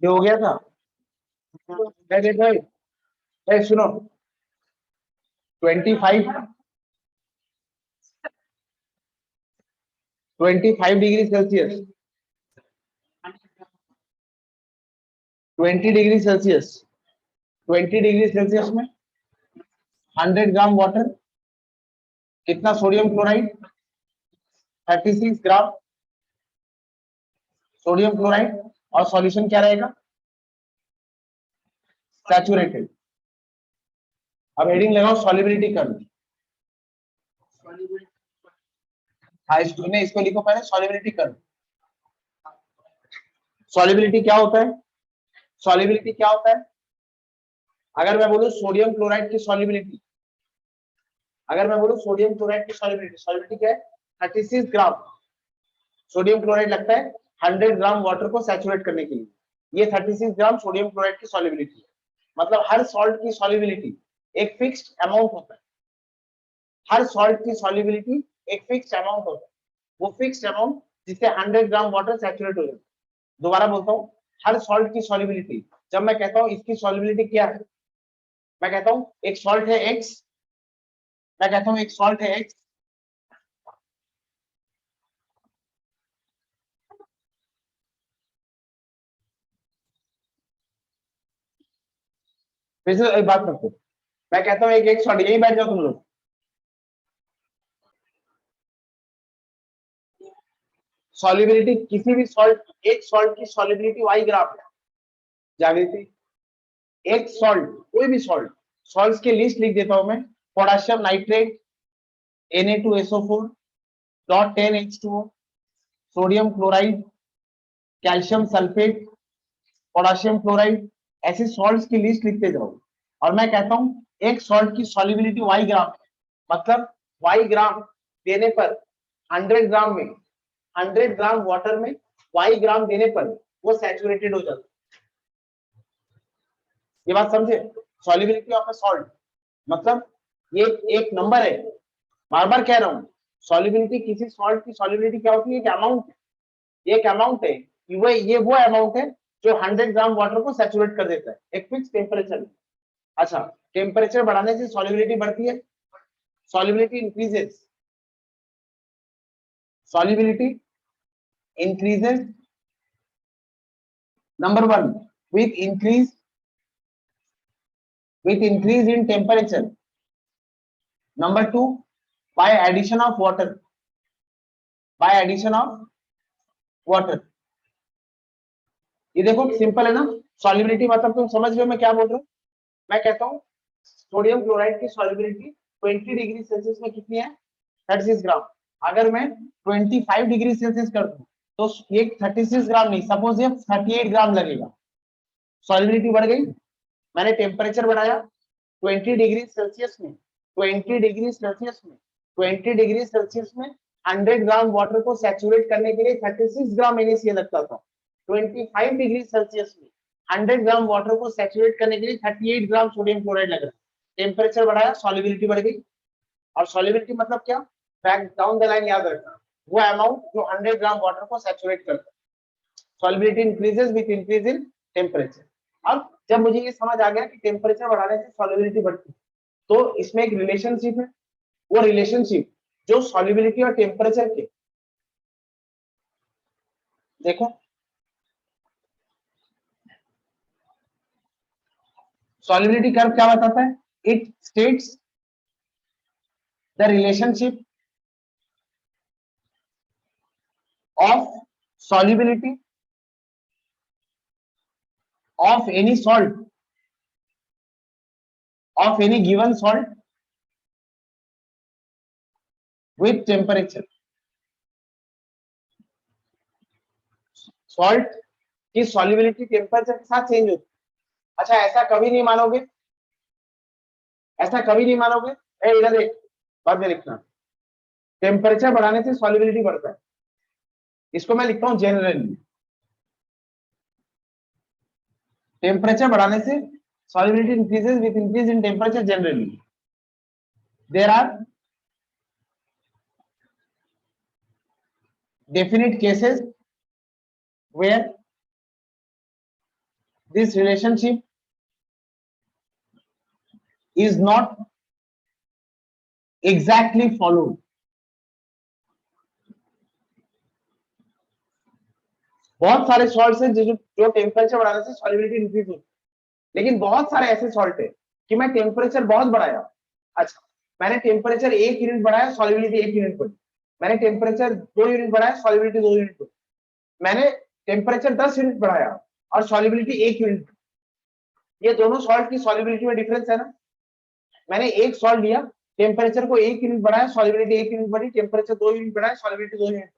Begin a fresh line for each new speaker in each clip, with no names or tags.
ये हो गया था। सुनो, 25 degree Celsius, 20 degree Celsius, 20 degree Celsius में 100 ग्राम वाटर, कितना sodium chloride, 36 gram sodium chloride, और सॉल्यूशन क्या रहेगा, सैचुरेटेड। अब हेडिंग लगाओ सॉल्युबिलिटी कर्व। हाँ, इसको लिखो पहले, सॉल्युबिलिटी कर्व। सॉल्युबिलिटी क्या होता है, सॉल्युबिलिटी क्या होता है? अगर मैं बोलूं सोडियम क्लोराइड की सॉल्युबिलिटी, अगर मैं बोलूं सोडियम क्लोराइड की सॉल्युबिलिटी, सॉल्युबिलिटी क्या है, 36 ग्राम सोडियम क्लोराइड लगता है 100 ग्राम वाटर को सैचुरेट करने के लिए। ये 36 ग्राम सोडियम क्लोराइड की सॉल्युबिलिटी है। मतलब हर सॉल्ट की सॉल्युबिलिटी एक फिक्स्ड अमाउंट होता है, हर सॉल्ट की सॉल्युबिलिटी एक फिक्स्ड अमाउंट होता है, वो फिक्स्ड अमाउंट जिससे 100 ग्राम वाटर सैचुरेट हो जाता है। दोबारा बोलता हूँ, हर सॉल्ट की सॉल्युबिलिटी, जब मैं कहता हूँ इसकी सॉल्युबिलिटी क्या है, मैं कहता हूँ एक सॉल्ट है एक्स, मैं कहता हूँ एक सॉल्ट है एक्स, फिर से एक बात करते, मैं कहता हूँ एक सॉल्ट, यही बैठ जाओ तुम लोग। सॉल्युबिलिटी किसी भी सॉल्ट, एक सॉल्ट की सॉल्युबिलिटी वाई ग्राम है। जागृति, एक सॉल्ट, कोई भी सॉल्ट, सॉल्ट्स की लिस्ट लिख देता हूं मैं। Potassium nitrate, Na2SO4, dot 10H2O, sodium chloride, calcium sulphate, potassium chloride, ऐसे सॉल्ट्स की लिस्ट लिखते जाओ। और मैं कहता हूँ एक सॉल्ट की सॉल्युबिलिटी वाई ग्राम है, मतलब वाई ग्राम देने पर 100 ग्राम में, 100 ग्राम वाटर में वाई ग्राम देने पर वो सैचुरेटेड हो जाता है। ये बात समझे, सॉल्युबिलिटी ऑफ अ सॉल्ट मतलब ये एक नंबर है। बार बार कह रहा हूँ, सॉल्युबिलिटी किसी सॉल्ट की सॉल्युबिलिटी क्या होती है, एक अमाउंट है, ये एक अमाउंट है, ये वो अमाउंट है जो 100 ग्राम वाटर को सैचुरेट कर देता है एक फिक्स टेम्परेचर में। अच्छा, टेम्परेचर बढ़ाने से सॉल्युबिलिटी बढ़ती है, solubility increases, solubility increases number one with increase in temperature, number two by addition of water, by addition of water। ये देखो सिंपल है ना, सॉल्युबिलिटी मतलब तुम समझ रहे हो मैं क्या बोल रहा हूँ। मैं कहता हूँ सोडियम क्लोराइड की सॉल्युबिलिटी 20 डिग्री सेल्सियस में कितनी है, 36 ग्राम। अगर मैं 25 डिग्री सेल्सियस कर दूं तो ये 36 ग्राम नहीं, सपोज ये 38 ग्राम लगेगा, सॉल्युबिलिटी बढ़ गई। मैंने टेम्परेचर बढ़ाया 20 डिग्री सेल्सियस में, 20 डिग्री सेल्सियस में, 20 डिग्री सेल्सियस में 100 ग्राम वाटर को सैचुरेट करने के लिए 36 ग्राम NaCl लगता था। 25 डिग्री सेल्सियस में 100 ग्राम वाटर को सैचुरेट करने के लिए 38 ग्राम सोडियम क्लोराइड लग रहा है। टेम्परेचर बढ़ाया, सॉल्युबिलिटी बढ़ गई। और सॉल्युबिलिटी मतलब क्या, बैक डाउन द लाइन याद रखना, वो अमाउंट जो 100 ग्राम वाटर को सैचुरेट करता है। Solubility increases with increase in temperature. अब जब मुझे ये समझ आ गया कि टेम्परेचर बढ़ाने से सॉल्युबिलिटी बढ़ती है, तो इसमें एक रिलेशनशिप है, वो रिलेशनशिप जो सॉल्युबिलिटी और टेम्परेचर के, देखो सॉल्युबिलिटी कर्व क्या बताता है, it states the relationship of solubility of any salt, of any given salt with temperature। Salt की सॉल्युबिलिटी टेम्परेचर के साथ चेंज होती है। अच्छा, ऐसा कभी नहीं मानोगे, ऐसा कभी नहीं मानोगे, इधर देख, बाद में लिखना, टेम्परेचर बढ़ाने से सॉल्युबिलिटी बढ़ता है, इसको मैं लिखता हूं जनरली, टेम्परेचर बढ़ाने से solubility increases with increase in temperature generally। There are definite cases where this relationship is not exactly followed. बहुत सारे सॉल्ट्स हैं जो टेम्परेचर बढ़ाने से सॉल्युबिलिटी इंक्रीज होती है, लेकिन बहुत सारे ऐसे सॉल्ट है कि मैं टेम्परेचर बहुत बढ़ाया, अच्छा मैंने टेम्परेचर 1 यूनिट बढ़ाया, सॉल्युबिलिटी 1 यूनिट बढ़ी, मैंने टेम्परेचर 2 यूनिट बढ़ाया, सॉल्युबिलिटी 2 यूनिट बढ़ी, मैंने टेम्परेचर 10 यूनिट बढ़ाया और सॉल्युबिलिटी 1 यूनिट, ये दोनों सॉल्ट की सॉल्युबिलिटी में डिफरेंस है ना। मैंने एक सॉल्ट लिया, टेम्परेचर को 1 यूनिट बढ़ाया, सॉल्युबिलिटी 1 यूनिट बढ़ी, टेम्परेचर 2 यूनिट बढ़ाया, सॉल्युबिलिटी 2 यूनिट,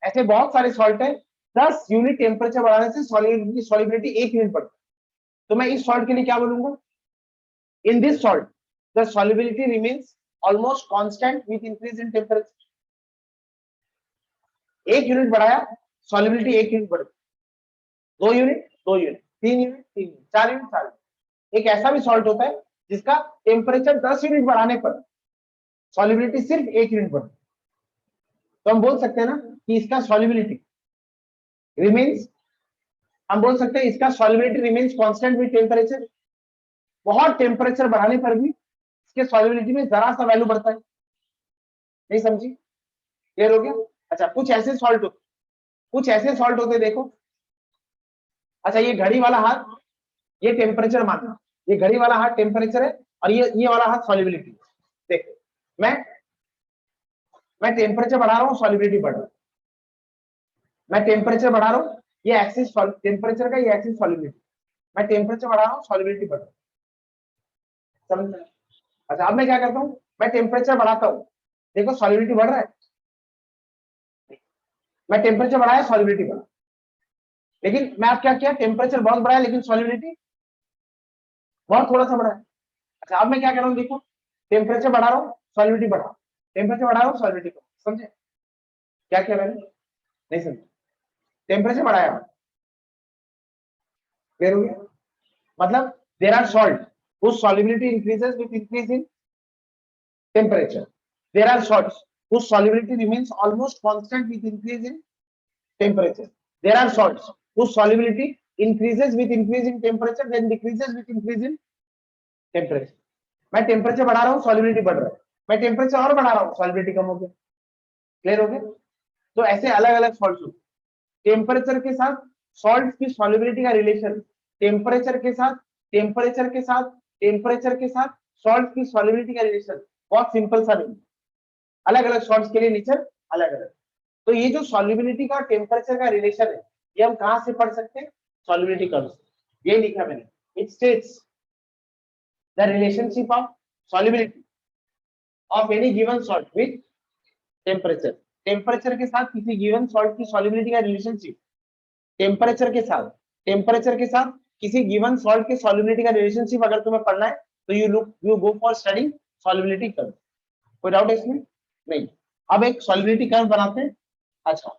ऐसे बहुत सारे सॉल्ट है 10 यूनिट टेम्परेचर बढ़ाने से सॉल्युबिलिटी 1 यूनिट बढ़ती है। तो मैं इस सॉल्ट के लिए क्या बोलूंगा, in this salt the solubility remains almost constant with increase in temperature. 1 unit बढ़ाया, सॉल्युबिलिटी 1 यूनिट बढ़, 2 unit 2 unit, 3 unit 3 unit, 4 unit 4 unit. एक ऐसा भी सॉल्ट होता है जिसका टेम्परेचर 10 यूनिट बढ़ाने पर सॉल्युबिलिटी सिर्फ 1 यूनिट बढ़ती, तो हम बोल सकते हैं ना कि इसका सॉल्युबिलिटी रिमेन्स, हम बोल सकते हैं इसका solubility remains constant with temperature. बहुत टेम्परेचर बढ़ाने पर भी इसके सॉल्युबिलिटी में जरा सा वैल्यू बढ़ता है, नहीं समझी, क्लियर हो गया। अच्छा कुछ ऐसे सॉल्ट होते, कुछ ऐसे सॉल्ट होते देखो, अच्छा ये घड़ी वाला हाथ, ये टेम्परेचर मानना, ये घड़ी वाला हाथ टेम्परेचर है और ये वाला हाथ सॉल्युबिलिटी। देखो मैं टेम्परेचर बढ़ा रहा हूँ, सॉल्युबिलिटी बढ़ रहा है, मैं टेम्परेचर बढ़ा रहा हूँ, ये एक्सिस टेम्परेचर का, ये एक्सिस सॉल्युबिलिटी, मैं टेम्परेचर बढ़ा रहा हूँ, सॉल्युबिलिटी बढ़ रहा है, समझ में। अच्छा अब मैं क्या करता हूँ, मैं टेम्परेचर बढ़ाता हूँ, देखो सॉल्युबिलिटी बढ़ रहा है, मैं टेम्परेचर बढ़ाया, सॉल्युबिलिटी बढ़ा, लेकिन मैं अब क्या किया, टेम्परेचर बहुत बढ़ाया लेकिन सॉल्युबिलिटी बहुत थोड़ा सा बढ़ा है। अच्छा अब मैं क्या कर रहा हूँ, देखो टेम्परेचर बढ़ा रहा हूँ, सॉल्युबिलिटी बढ़ा, टेम्परेचर बढ़ा रहा हूँ, सॉल्युबिलिटी बढ़ा, समझे क्या किया मैंने, नहीं समझे, टेम्परेचर बढ़ाया, क्लियर हो गया। मतलब there are salt whose solubility increases with increase in temperature, there are salts whose solubility remains almost constant with increase in temperature, there are salts whose solubility increases with increase in temperature then decreases with increase in temperature। मैं temperature बढ़ा रहा हूँ, solubility बढ़ रहा है, मैं temperature और बढ़ा रहा हूँ, सॉल्युबिलिटी कम हो गया, क्लियर हो गया। तो ऐसे अलग अलग सॉल्ट्स होते, टेम्परेचर के साथ सॉल्ट की सॉल्युबिलिटी का रिलेशन, टेम्परेचर के साथ टेम्परेचर के साथ टेम्परेचर के साथ सॉल्ट की सॉल्युबिलिटी का रिलेशन बहुत सिंपल सा नहीं, अलग अलग सॉल्ट्स के लिए नेचर अलग अलग। तो ये जो सॉल्युबिलिटी का टेम्परेचर का रिलेशन है, ये हम कहां से पढ़ सकते हैं, सॉल्युबिलिटी कर्व से, ये लिखा मैंने, it states the relationship of solubility of any given salt with temperature, temperature के साथ किसी गिवन सॉल्ट की सॉल्युबिलिटी का रिलेशनशिप, टेम्परेचर के साथ किसी गिवन सॉल्ट के सॉल्युबिलिटी का रिलेशनशिप अगर तुम्हें पढ़ना है तो you go for studying solubility curve, कोई डाउट है इसमें, नहीं। अब एक सॉल्युबिलिटी कर्व बनाते हैं, अच्छा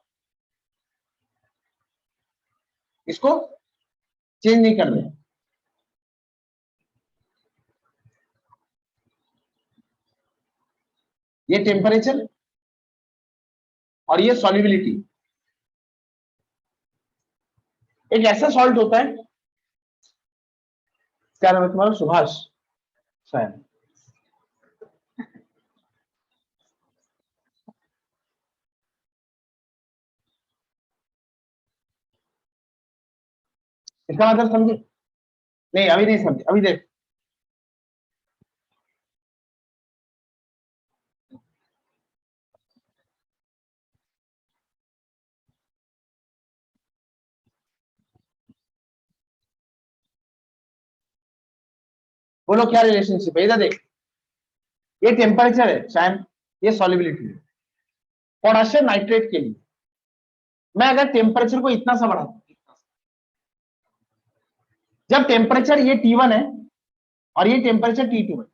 इसको चेंज नहीं कर रहे, ये टेम्परेचर और ये सॉल्युबिलिटी, एक ऐसा सॉल्ट होता है, क्या नाम है तुम्हारा, सुभाष शायद, इसका मतलब समझे, नहीं अभी नहीं समझे, अभी देख, बोलो क्या रिलेशनशिप है, इधर देख, ये टेम्परेचर है शायद, ये सॉल्युबिलिटी है, पोटेशियम नाइट्रेट के लिए मैं अगर टेम्परेचर को इतना सा बढ़ाता हूं, जब टेम्परेचर ये T1 है और ये टेम्परेचर T2 है,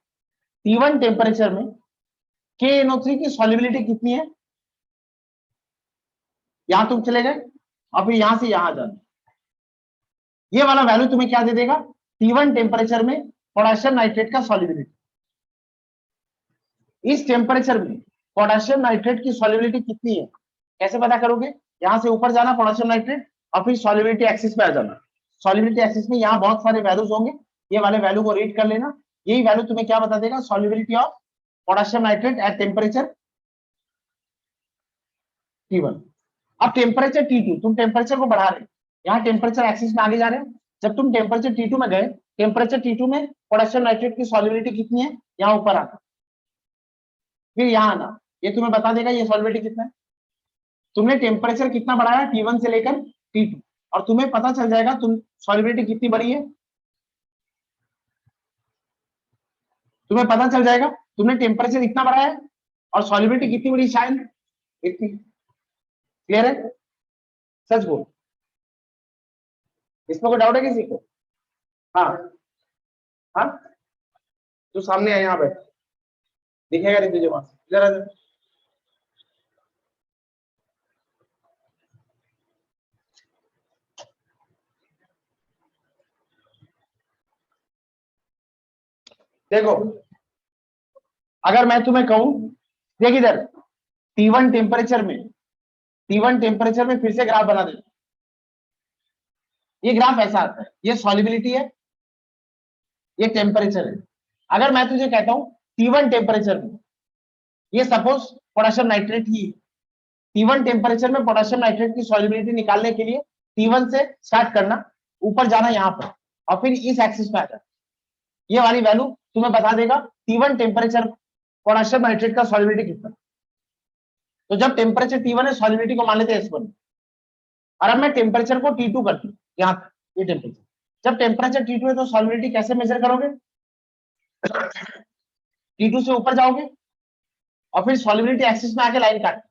T1 टेम्परेचर में KNO3 की सॉल्युबिलिटी कितनी है, यहां तुम चले गए और फिर यहां से यहां जाना, ये वाला वैल्यू तुम्हें क्या दे देगा, T1 टेम्परेचर में पोटेशियम नाइट्रेट का सॉल्युबिलिटी, इस टेम्परेचर में पोटेशियम नाइट्रेट की सॉल्युबिलिटी कितनी है, कैसे पता करोगे, यहां से ऊपर जाना पोटेशियम नाइट्रेट और फिर सॉल्युबिलिटी एक्सिस पे आ जाना, सॉल्युबिलिटी एक्सिस में यहाँ बहुत सारे वैल्यूज होंगे, ये वाले वैल्यू को रीड कर लेना। यही वैल्यू तुम्हें क्या बता देगा, solubility of potassium nitrate at temperature T1। अब टेम्परेचर T2, तुम टेम्परेचर को बढ़ा रहे हो, यहाँ टेम्परेचर एक्सिस में आगे जा रहे हो। जब तुम टेम्परेचर T2 में गए, टेम्परेचर T2 में पोटेशियम नाइट्रेट की सॉल्युबिलिटी कितनी है, यहाँ ऊपर आना, फिर यहाँ आना, ये तुम्हें बता देगा ये सॉल्युबिलिटी कितना है। तुमने टेम्परेचर कितना बढ़ाया T1 से लेकर T2, और तुम्हें पता चल जाएगा तुम सॉल्युबिलिटी कितनी बढ़ी है, तुम्हें पता चल जाएगा तुमने टेम्परेचर इतना बढ़ाया और सॉल्युबिलिटी कितनी बढ़ी, शायद इतनी। क्लियर है, सच बोल, इसमें कोई डाउट है किसी को? हाँ हाँ, तू सामने है, यहाँ बैठ, दिखेगा नहीं तुझे, वहां इधर आ जा। देखो, अगर मैं तुम्हें कहूं, देख इधर, T1 टेम्परेचर में, T1 टेम्परेचर में फिर से ग्राफ बना दे। ये ग्राफ ऐसा आता है, ये सॉल्युबिलिटी है, ये टेम्परेचर है। अगर मैं तुझे कहता हूं T1 टेम्परेचर में, ये सपोज पोटेशियम नाइट्रेट ही, T1 टेम्परेचर में पोटेशियम नाइट्रेट की सॉल्युबिलिटी निकालने के लिए T1 से स्टार्ट करना, ऊपर जाना यहाँ पर, और फिर इस एक्सिस पे आ जाना। ये वाली वैल्यू तुम्हें बता देगा T1 टेम्परेचर पोटेशियम नाइट्रेट का सॉल्युबिलिटी कितना। तो जब टेम्परेचर T1 है, सॉल्युबिलिटी को मान लेते हैं S1, और अब मैं टेम्परेचर को T2 कर दूं, यहाँ तक ये टेम्परेचर। जब टेम्परेचर T2 है तो सॉल्युबिलिटी कैसे मेजर करोगे, T2 से ऊपर जाओगे और फिर सॉल्युबिलिटी एक्सिस में आके लाइन काट,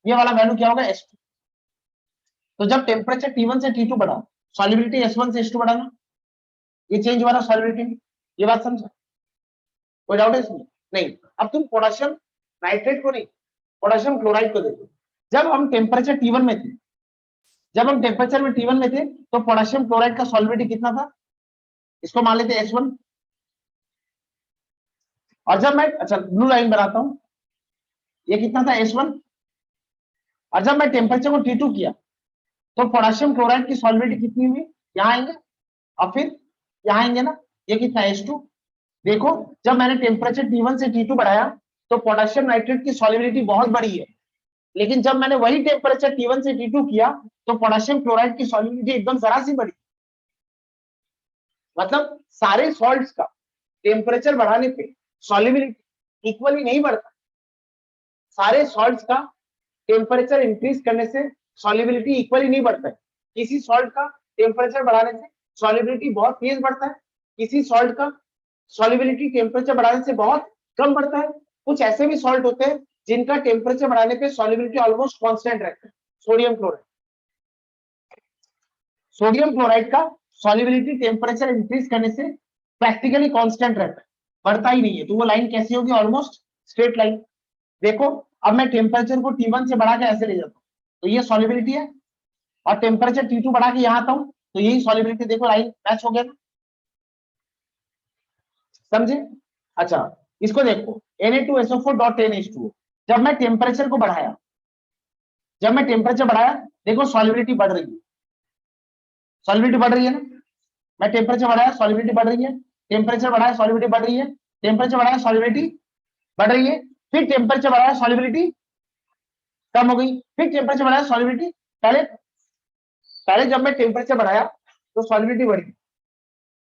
ये वाला वैल्यू क्या होगा, S2। तो जब टेम्परेचर T1 से T2 बढ़ा, सॉल्युबिलिटी S1 से S2 बढ़ाना, ये चेंज हुआ ना सॉल्युबिलिटी में। ये बात समझा, कोई डाउट है इसमें? नहीं। अब तुम पोटेशियम नाइट्रेट को नहीं, पोटेशियम क्लोराइड को देखो। जब हम टेम्परेचर T1 में थे, जब हम टेम्परेचर में T1 में थे, तो पोटेशियम क्लोराइड का सॉल्युबिलिटी कितना था, इसको मान लेते S1। और जब मैं, अच्छा ब्लू लाइन बनाता हूं, ये कितना था, S1। और जब मैं टेम्परेचर को T2 किया, तो पोटेशियम क्लोराइड की सॉल्युबिलिटी कितनी हुई, यहाँ आएंगे और फिर यहाँ आएंगे ना, ये कितना है, S2। देखो, जब मैंने टेम्परेचर T1 से T2 बढ़ाया, तो पोटेशियम नाइट्रेट की सॉल्युबिलिटी बहुत बड़ी है, लेकिन जब मैंने वही टेम्परेचर T1 से T2 किया, तो पोटेशियम क्लोराइड की सॉल्युबिलिटी एकदम जरा सी बढ़ी। मतलब सारे सॉल्ट्स का टेम्परेचर बढ़ाने पे सॉल्युबिलिटी इक्वली नहीं बढ़ता, सारे सॉल्ट्स का टेम्परेचर इंक्रीज करने से सॉल्युबिलिटी इक्वली नहीं बढ़ता है। किसी सॉल्ट का टेम्परेचर बढ़ाने से सॉल्युबिलिटी बहुत तेज बढ़ता है, किसी सॉल्ट का सॉल्युबिलिटी टेम्परेचर बढ़ाने से बहुत कम बढ़ता है। कुछ ऐसे भी सॉल्ट होते हैं जिनका टेम्परेचर बढ़ाने पे सॉल्युबिलिटी ऑलमोस्ट कांस्टेंट रहता है। सोडियम क्लोराइड, सोडियम क्लोराइड का सॉल्युबिलिटी टेम्परेचर इंक्रीज करने से प्रैक्टिकली कांस्टेंट रहता है, बढ़ता ही नहीं है। तो वो लाइन कैसी होगी, ऑलमोस्ट स्ट्रेट लाइन। देखो, अब मैं टेम्परेचर को T1 से बढ़ा के ऐसे ले जाता हूँ, तो ये सॉल्युबिलिटी है, और टेम्परेचर T2 बढ़ा के यहाँ आता हूँ, तो यही सॉल्युबिलिटी। देखो लाइन मैच हो गया ना, समझे? अच्छा, इसको देखो, Na2SO4.10H2O। जब मैं टेम्परेचर को बढ़ाया, जब मैं टेम्परेचर बढ़ाया, देखो सॉल्युबिलिटी बढ़ रही है, सॉल्युबिलिटी बढ़ रही है ना। मैं टेम्परेचर बढ़ाया, सॉल्युबिलिटी बढ़ रही है, टेम्परेचर बढ़ाया, सॉल्युबिलिटी बढ़ रही है, टेम्परेचर बढ़ाया, सॉल्युबिलिटी बढ़ रही है, फिर टेम्परेचर बढ़ाया, सॉल्युबिलिटी कम हो गई, फिर टेम्परेचर बढ़ाया, सॉल्युबिलिटी, पहले पहले जब मैं टेम्परेचर बढ़ाया तो सॉल्युबिलिटी बढ़ी,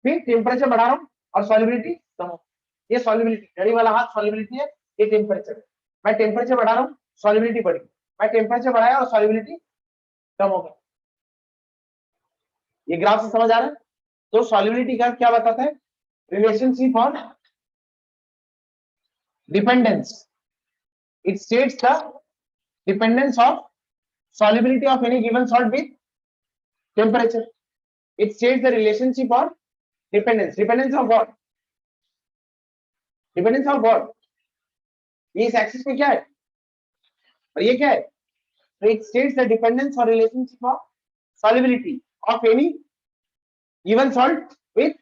फिर टेम्परेचर बढ़ा रहा हूँ और सॉल्युबिलिटी कम हो। ये सॉल्युबिलिटी, घड़ी वाला हाथ सॉल्युबिलिटी है, ये टेम्परेचर है। मैं टेम्परेचर बढ़ा रहा हूँ, सॉल्युबिलिटी बढ़ी, मैं टेम्परेचर बढ़ाया और सॉल्युबिलिटी कम हो गई। ये ग्राफ से समझ आ रहा है? तो सॉल्युबिलिटी का क्या बताता है, relationship on dependence. It states the dependence of solubility of any given salt with temperature. It states the relationship or dependence. Dependence of what? Dependence of what? ये इस एक्सिस पे क्या है और ये क्या है? So it states the dependence or relationship of solubility of any given salt with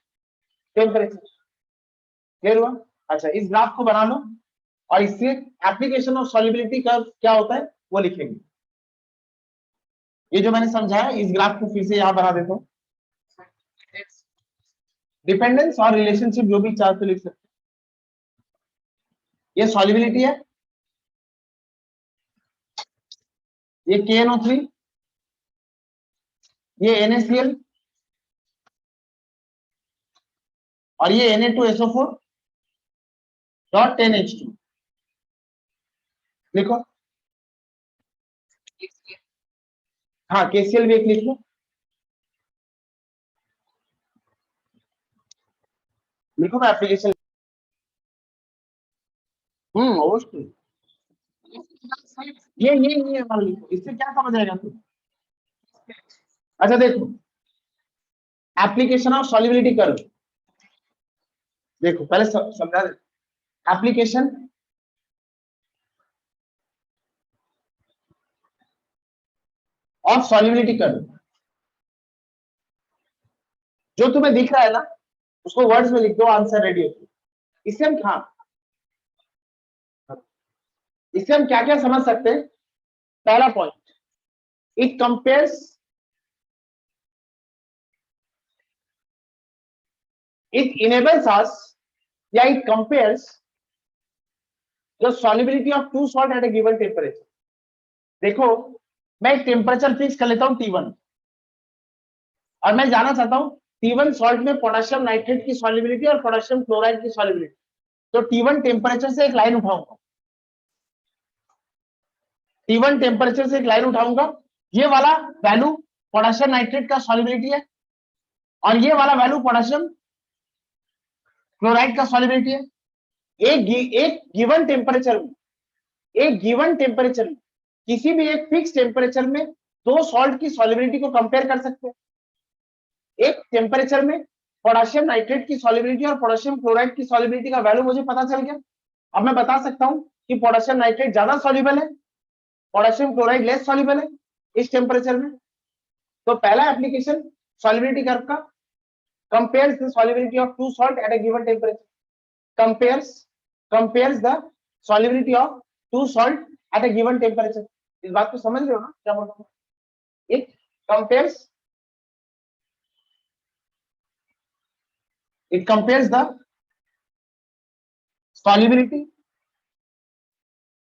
temperature. Clear हुआ? अच्छा, इस ग्राफ को बना लो और इससे एप्लीकेशन ऑफ सॉल्युबिलिटी का क्या होता है वो लिखेंगे। ये जो मैंने समझाया, इस ग्राफ को फिर से यहां बना देता हूं। डिपेंडेंस और रिलेशनशिप जो भी चार तो लिख सकते हैं। ये सॉल्युबिलिटी है, ये KNO3, ये NaCl और ये Na2SO4 डॉट 10H2 लिखो। हाँ KCl भी एक लिख लो, लिखो मैं एप्लीकेशन। अवश्य ये मान लिखो, इससे क्या समझ आएगा तुम। अच्छा देखो, एप्लीकेशन ऑफ सॉल्युबिलिटी कर्व, देखो पहले समझा दे। एप्लीकेशन ऑफ सॉल्युबिलिटी कर्व, जो तुम्हें दिख रहा है ना उसको वर्ड्स में लिख दो, आंसर रेडी होती है। इससे हम इससे हम क्या क्या समझ सकते हैं। पहला point, it compares, it enables us या it compares the solubility of two salt at a given temperature. देखो मैं एक टेम्परेचर फिक्स कर लेता हूं T1 और मैं जानना चाहता हूं T1 सॉल्ट में पोटेशियम नाइट्रेट की सॉल्युबिलिटी और पोटेशियम क्लोराइड की सॉल्युबिलिटी। तो T1 टेम्परेचर से एक लाइन उठाऊंगा, T1 टेम्परेचर से एक लाइन उठाऊंगा, ये वाला वैल्यू पोटेशियम नाइट्रेट का सॉल्युबिलिटी है और ये वाला वैल्यू पोटेशियम क्लोराइड का सॉल्युबिलिटी है। एक गिवन टेम्परेचर में, एक गिवन टेम्परेचर में किसी भी एक फिक्स टेम्परेचर में दो सॉल्ट की सॉल्युबिलिटी को कंपेयर कर सकते हैं। एक टेम्परेचर में पोटेशियम नाइट्रेट की सॉल्युबिलिटी और पोटेशियम क्लोराइड की सॉल्युबिलिटी का वैल्यू मुझे पता चल गया। अब मैं बता सकता हूं कि पोटेशियम नाइट्रेट ज्यादा सॉल्युबल है, पोटेशियम क्लोराइड लेस सॉल्युबल है इस टेम्परेचर में। तो पहला एप्लीकेशन सॉल्युबिलिटी कर्व का, compares the solubility of two salt at a given temperature, compares the solubility of two salt at a given temperature. इस बात को समझ रहे हो ना क्या बोल रहा हूं। It compares, it compares the solubility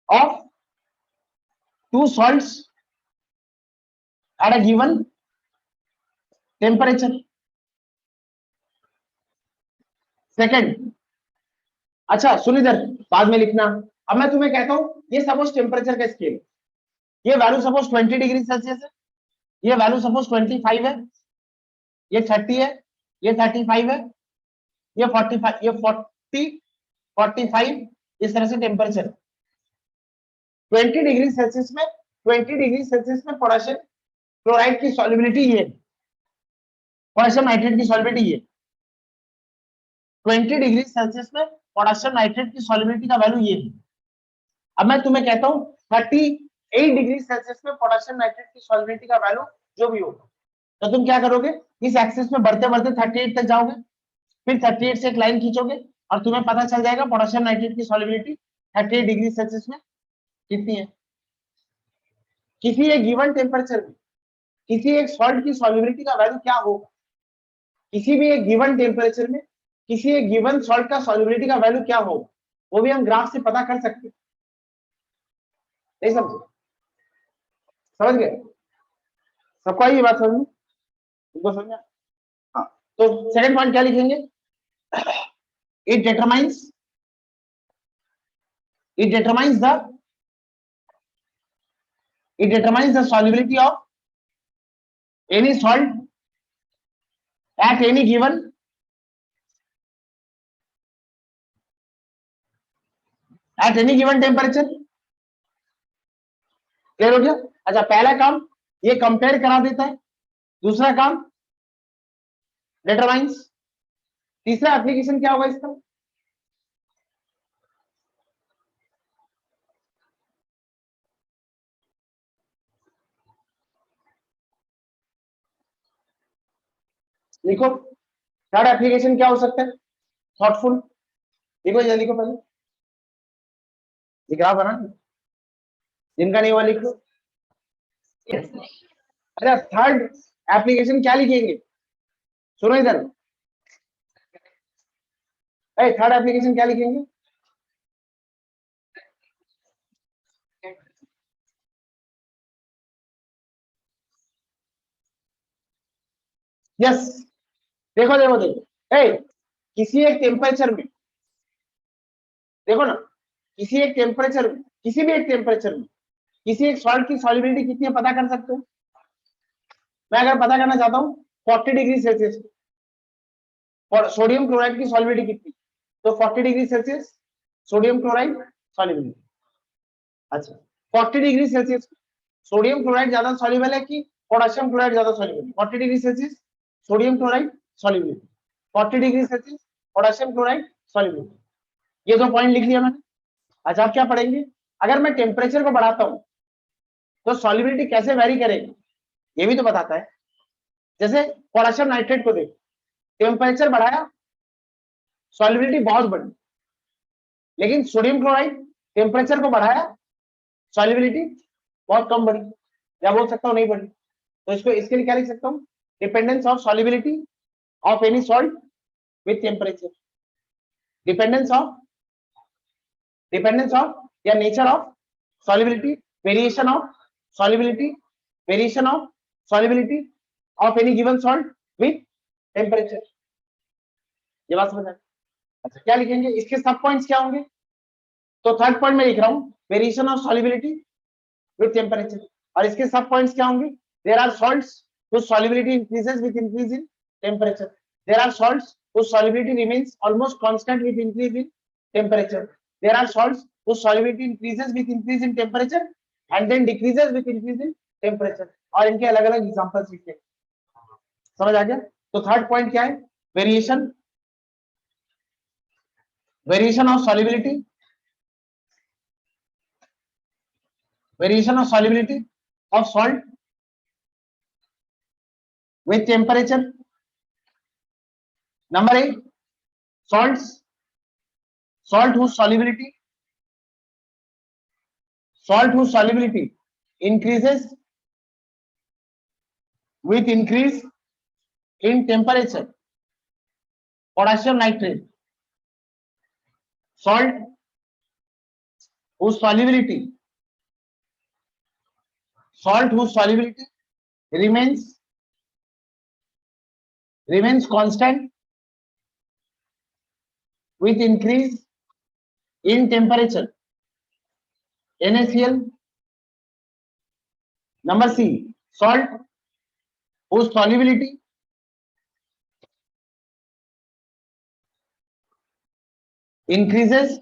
of two salts at a given temperature. Second, अच्छा सुन इधर, बाद में लिखना। अब मैं तुम्हें कहता हूं ये सपोज टेम्परेचर का स्केल, ये वैल्यू सपोज 20 डिग्री सेल्सियस है, ये वैल्यू सपोज 25 है, ये 30 है, ये 35 है, ये 45, ये 40, 45, इस तरह से टेम्परेचर 20 डिग्री सेल्सियस में, 20 डिग्री सेल्सियस में पोटेशियम क्लोराइड की सॉल्युबिलिटी ये, पोटेशियम नाइट्रेट की सॉल्युबिलिटी ये 20 डिग्री सेल्सियस में पोटेशियम नाइट्रेट की सॉल्युबिलिटी का वैल्यू ये है। अब मैं तुम्हें कहता हूं 38 डिग्री सेल्सियस में पोटेशियम नाइट्रेट की सॉल्युबिलिटी का वैल्यू जो भी होगा, तो तुम क्या करोगे, इस एक्सिस में बढ़ते बढ़ते 38 तक जाओगे, फिर 38 से एक लाइन खींचोगे और तुम्हें पता चल जाएगा पोटेशियम नाइट्रेट की सॉल्युबिलिटी 38 डिग्री सेल्सियस में कितनी है। किसी एक गिवन टेम्परेचर में किसी एक सॉल्ट की सॉल्युबिलिटी का वैल्यू क्या होगा, किसी भी एक गिवन टेम्परेचर में किसी एक गिवन सॉल्ट का सॉल्युबिलिटी का वैल्यू क्या होगा, वो भी हम ग्राफ से पता कर सकते हैं। नहीं समझे, समझ गए सबको आई ये बात समझ में, तुमको समझा। हाँ, तो सेकंड पॉइंट क्या लिखेंगे, it determines, it determines the it determines the solubility of any salt at any given temperature। Clear हो गया। अच्छा पहला काम ये कंपेयर करा देता है, दूसरा काम डिटरमाइंस, तीसरा एप्लीकेशन क्या होगा इसका, लिखो। थर्ड एप्लीकेशन क्या हो सकता है, थॉटफुल, लिखो जल्दी लिखो, पहले ग्राफ बना, जिनका नहीं हुआ लिख लो। अच्छा थर्ड एप्लीकेशन क्या लिखेंगे, सुनो इधर, थर्ड एप्लीकेशन क्या लिखेंगे? यस, देखो देखो देखो, किसी एक टेम्परेचर में, देखो ना, किसी एक टेम्परेचर में, किसी भी एक टेम्परेचर में किसी एक सॉल्ट की सॉल्युबिलिटी कितनी है पता कर सकते हो? मैं अगर पता करना चाहता हूँ 40 डिग्री सेल्सियस और सोडियम क्लोराइड की सॉल्युबिलिटी कितनी, तो 40 degree Celsius sodium chloride solubility. अच्छा, 40 डिग्री सेल्सियस सोडियम क्लोराइड ज्यादा सॉल्युबल है कि पोटेशियम क्लोराइड ज्यादा सॉल्युबल है? 40 degree Celsius sodium chloride solubility, 40 degree Celsius potassium chloride solubility. ये दो पॉइंट लिख लिया मैंने। अच्छा, आप क्या पढ़ेंगे? अगर मैं टेम्परेचर को बढ़ाता हूं तो सॉल्युबिलिटी कैसे वेरी करेगी, ये भी तो बताता है। जैसे पोटेशियम नाइट्रेट को देख, टेम्परेचर बढ़ाया, सॉल्युबिलिटी बहुत बढ़ी, लेकिन सोडियम क्लोराइड टेम्परेचर को बढ़ाया, सॉल्युबिलिटी बहुत कम बढ़ी, या बोल सकता हूँ नहीं बढ़ी। तो इसको इसके लिए क्या लिख सकता हूँ? Dependence of solubility of any salt with temperature, dependence of या nature of solubility, variation of solubility, variation of solubility of any given salt with temperature। ये बात समझ आए? अच्छा, क्या लिखेंगे? इसके सब पॉइंट्स क्या होंगे? तो थर्ड पॉइंट में लिख रहा हूं variation of solubility with temperature, और इसके सब पॉइंट्स क्या होंगे? There are salts whose solubility increases with increase in temperature, there are salts whose solubility remains almost constant with increase in temperature, there are salts whose solubility increases with increase in temperature and then decreases with increase in temperature, और इनके अलग अलग examples लिखे। समझ आ गया? तो third point क्या है? Variation, variation of solubility, variation of solubility of salt with temperature। number 8, salts, salt whose solubility, salt whose solubility increases with increase in temperature, potassium nitrate, salt whose solubility, salt whose solubility remains constant with increase in temperature, NaCl। number C, salt whose solubility increases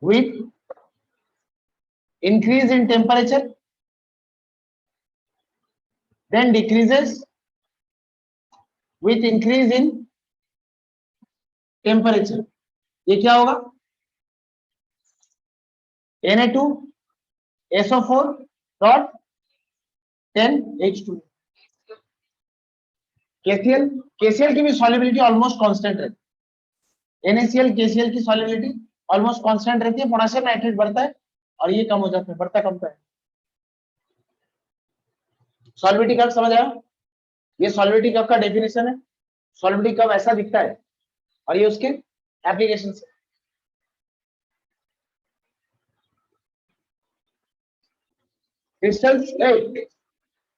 with increase in temperature then decreases with increase in temperature। ये क्या होगा? Na2SO4 dot 10H2। KCl, KCl की भी solubility almost constant रहती है। NaCl KCl की solubility almost constant रहती है, पोटेशियम नाइट्रेट बढ़ता है और ये कम हो जाता है, बढ़ता कमता है। सॉल्युबिलिटी कर्व समझ आया? ये सॉल्युबिलिटी कर्व का डेफिनेशन है। सॉल्युबिलिटी कर्व ऐसा दिखता है और ये उसके एप्लीकेशन है। क्रिस्टल्स,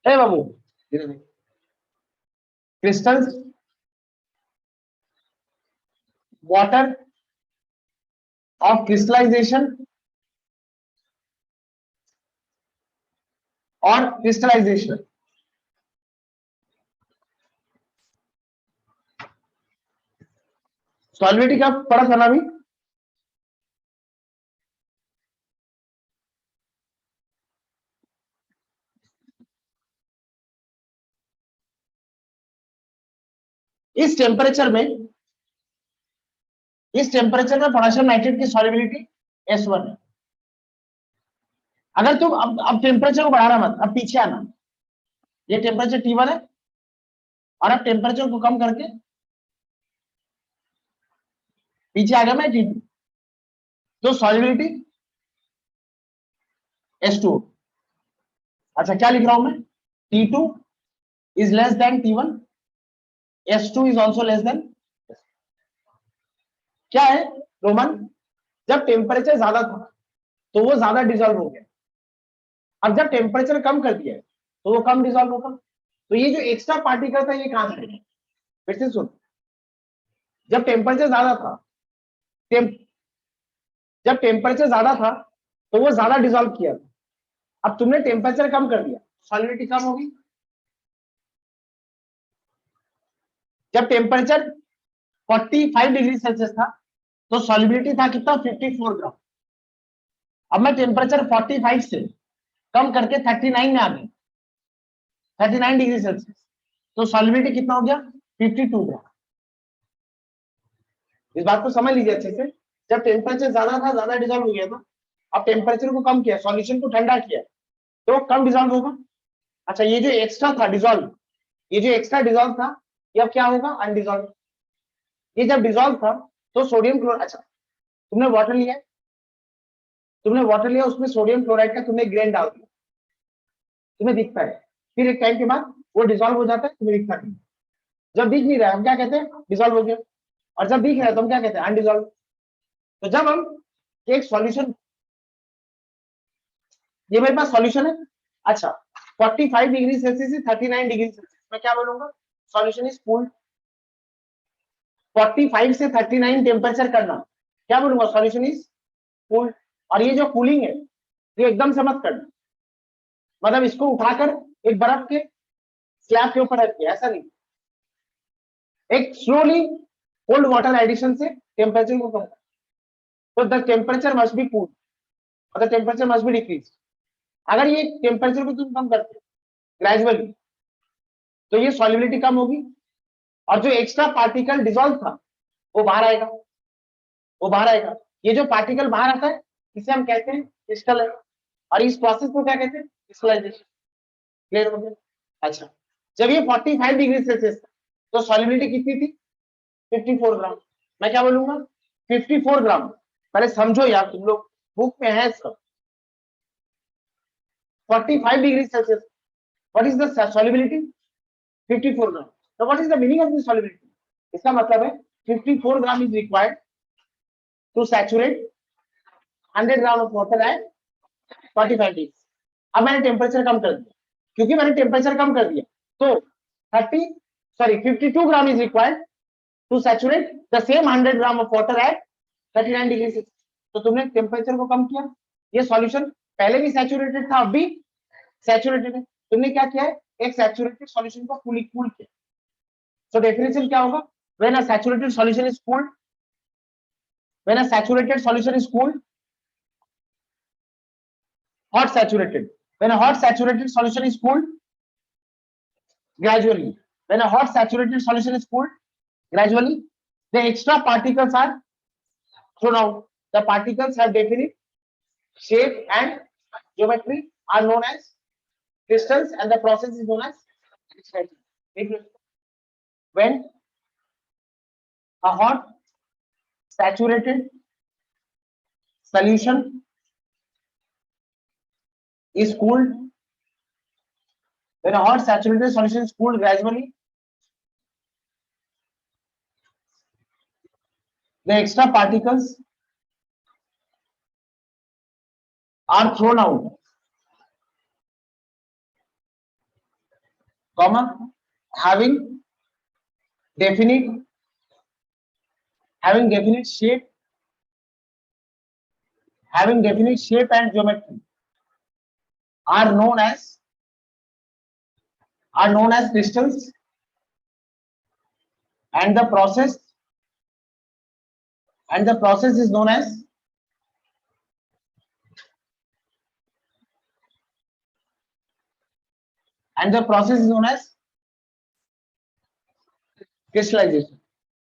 ए बाबू, क्रिस्टल्स वाटर ऑफ क्रिस्टलाइजेशन और क्रिस्टलाइजेशन। सॉल्युबिलिटी का पढ़ा था ना अभी? इस टेम्परेचर में पोटेशियम नाइट्रेट की सॉल्युबिलिटी S1 है। अगर तुम अब टेम्परेचर को बढ़ाना मत, अब पीछे आना। ये टेम्परेचर T1 है और अब टेम्परेचर को कम करके पीछे आ गया मैं T2, तो सॉल्युबिलिटी S2। अच्छा, क्या लिख रहा हूं मैं? T2 is less than T1, S2 is also less than। क्या है रोमन, जब टेम्परेचर ज्यादा था तो वो ज्यादा डिजोल्व हो गया, अब जब टेम्परेचर कम कर दिया तो वो कम डिजोल्व होगा। तो ये जो एक्स्ट्रा पार्टिकल था ये कहां से आया? फिर से सुन, जब टेम्परेचर ज्यादा था, जब टेम्परेचर ज्यादा था तो वो ज्यादा डिजोल्व किया था, अब तुमने टेम्परेचर कम कर दिया, सॉलिबिलिटी कम होगी। जब टेम्परेचर 45 डिग्री सेल्सियस था तो सॉलिबिलिटी था कितना, 54 ग्राम। अब मैं टेम्परेचर 45 से कम करके 39 में आ गया, 39 डिग्री सेल्सियस, तो सॉलिबिलिटी कितना हो गया, 52 ग्राम। इस बात को समझ लीजिए अच्छे से, जब टेम्परेचर ज्यादा था, ज्यादा डिजोल्व हो गया था, अब टेम्परेचर को कम किया, सॉल्यूशन को ठंडा किया, तो कम डिजोल्व होगा। अच्छा, ये जो एक्स्ट्रा था डिजोल्व, ये जो एक्स्ट्रा डिजोल्व था ये अब क्या होगा, अनडिजोल्व। ये जब डिजोल्व था तो सोडियम क्लोराइड, अच्छा तुमने वाटर लिया, तुमने वाटर लिया, उसमें सोडियम क्लोराइड का तुमने ग्रेन डाल दिया, तुम्हें दिखता है, फिर एक टाइम के बाद वो डिजोल्व हो जाता है, तुम्हें दिखता नहीं। जब दिख नहीं रहा है हम क्या कहते हैं, डिजोल्व हो गया, और जब दिख रहा है तो हम क्या कहते हैं, अनडिजोल्व। तो जब हम एक सॉल्यूशन, ये मेरे पास सॉल्यूशन है, अच्छा 45 डिग्री सेल्सियस से 39 डिग्री सेल्सियस, मैं क्या बोलूंगा, सॉल्यूशन इज कूल्ड। 45 से 39 टेम्परेचर करना, क्या बोलूंगा, सॉल्यूशन इज कूल्ड। और ये जो कूलिंग है ये एकदम से मत करना, मतलब इसको उठाकर एक बर्फ के स्लैब के ऊपर रखिए, ऐसा नहीं, एक स्लोली कोल्ड वाटर एडिशन से टेम्परेचर को कम, तो the temperature must be cooled और the temperature must be decrease. अगर ये टेम्परेचर को तुम कम करते ग्रेजुअली तो ये सॉल्युबिलिटी कम होगी, और जो एक्स्ट्रा पार्टिकल डिसॉल्व था वो बाहर आएगा, वो बाहर आएगा। ये जो पार्टिकल बाहर आता है इसे हम कहते हैं क्रिस्टल है, और इस प्रोसेस को क्या कहते हैं, क्रिस्टलाइजेशन। क्लियर हो गया? अच्छा, जब ये 45 डिग्री सेल्सियस था तो सॉल्युबिलिटी कितनी थी, 54 ग्राम। मैं क्या बोलूंगा, 54 ग्राम। पहले समझो यार, तुम लोग बुक में है सब, 45 degree Celsius, what is the solubility, 54 gram. तो what is the meaning of this solubility, इसका मतलब है 54 gram is required to saturate 100 gram of water at 45 degree. अब मैंने टेम्परेचर कम कर दिया, क्योंकि मैंने टेम्परेचर कम कर दिया तो 52 gram is required to saturate the same 100 gram of water at 39 degree Celsius. तो तुमने टेम्परेचर को कम किया, ये सॉल्यूशन पहले भी सैचुरेटेड था, अब भी सैचुरेटेड है, तुमने क्या किया है, एक सैचुरेटेड सॉल्यूशन को कूल किया। So definition क्या होगा, when a saturated solution is cooled, when a saturated solution is cooled, hot saturated, when a hot saturated solution is cooled gradually, when a hot saturated solution is cooled gradually, the extra particles are thrown out. The particles have definite shape and geometry, are known as crystals, and the process is known as crystallization. When a hot saturated solution is cooled, when a hot saturated solution is cooled gradually, the extra particles are thrown out, comma, having definite shape, having definite shape and geometry, are known as crystals, and the process is known as crystallization.